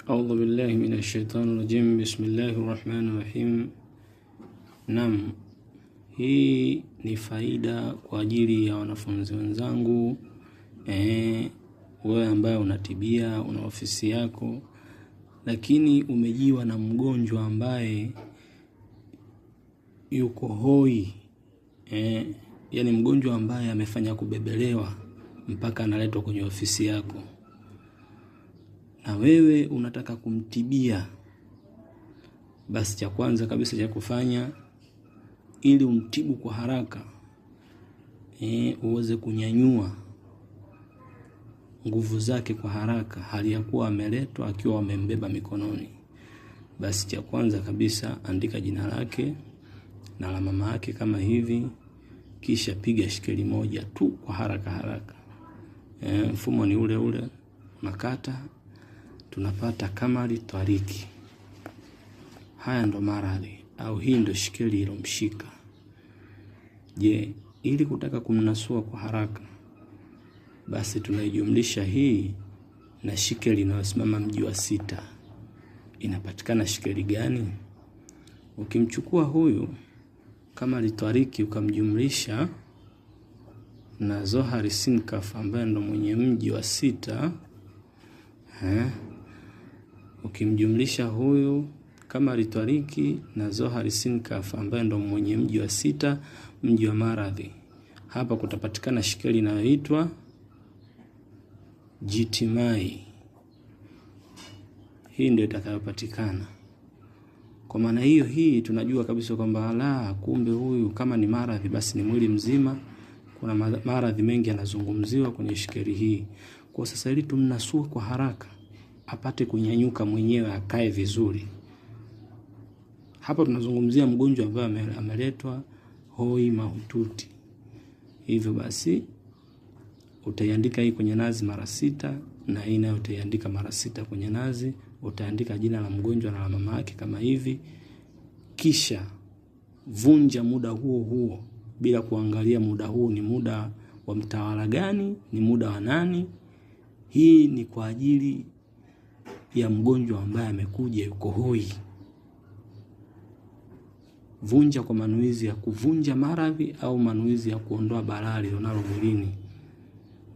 A'udhu billahi minash shaitani rajim. Bismillahir rahmanir rahim. Naam, hii ni faida kwa ajili ya wanafunzi wenzangu. Wewe ambaye unatibia, una ofisi yako, lakini umejiwa na mgonjwa ambaye yuko hoi. Yani mgonjwa ambaye amefanya kubebelewa mpaka analetwa kwenye ofisi yako, na wewe unataka kumtibia. Basi cha kwanza kabisa cha kufanya ili umtibu kwa haraka, uweze kunyanyua nguvu zake kwa haraka, hali ya kuwa ameletwa akiwa wamembeba mikononi. Basi cha kwanza kabisa, andika jina lake na la mama yake kama hivi, kisha piga shikeli moja tu kwa haraka. Mfumo ni ule ule, unakata, tunapata Kamali Twariki. Haya ndo maradhi, au hii ndo shikeli ilomshika. Je, ili kutaka kumnasua kwa haraka, basi tunaijumlisha hii na shikeli inayosimama mji wa 6. Inapatikana shikeli gani? Ukimchukua huyu Kamali Twariki ukamjumlisha na Zohari Sinkaf ambaye ndo mwenye mji wa 6, ukimjumlisha huyu Kamali Twariki na Zohari Sinkaf ambaye ndo mwenye mji wa 6, mji wa maradhi, hapa kutapatikana shikeli inayoitwa Jitimai. Hii ndio itakayopatikana. Kwa maana hiyo, hii tunajua kabisa kwamba kumbe huyu kama ni maradhi basi ni mwili mzima. Kuna maradhi mengi yanazungumziwa kwenye shikeli hii. Kwa sasa ili tumnasue kwa haraka, apate kunyanyuka mwenyewe, akae vizuri. Hapa tunazungumzia mgonjwa ambaye ameletwa hoi mahututi. Hivyo basi utaiandika hii kwenye nazi mara 6, na hii nayo utaiandika mara 6 kwenye nazi. Utaandika jina la mgonjwa na la mama yake kama hivi, kisha vunja muda huo bila kuangalia muda huu ni muda wa mtawala gani, ni muda wa nani. Hii ni kwa ajili ya mgonjwa ambaye amekuja yuko hoi. Vunja kwa manuizi ya kuvunja maradhi au manuizi ya kuondoa balaa lililonalo mwilini.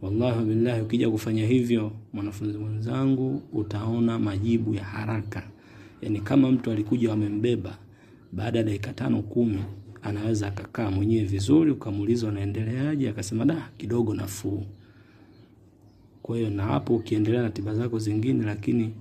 Wallahi billahi, ukija kufanya hivyo mwanafunzi mwenzangu, utaona majibu ya haraka. Yani kama mtu alikuja wamembeba, baada ya dakika 5-10 anaweza akakaa mwenyewe vizuri, ukamuuliza anaendeleaje, akasema kidogo nafuu. Kwa hiyo na hapo ukiendelea na tiba zako zingine, lakini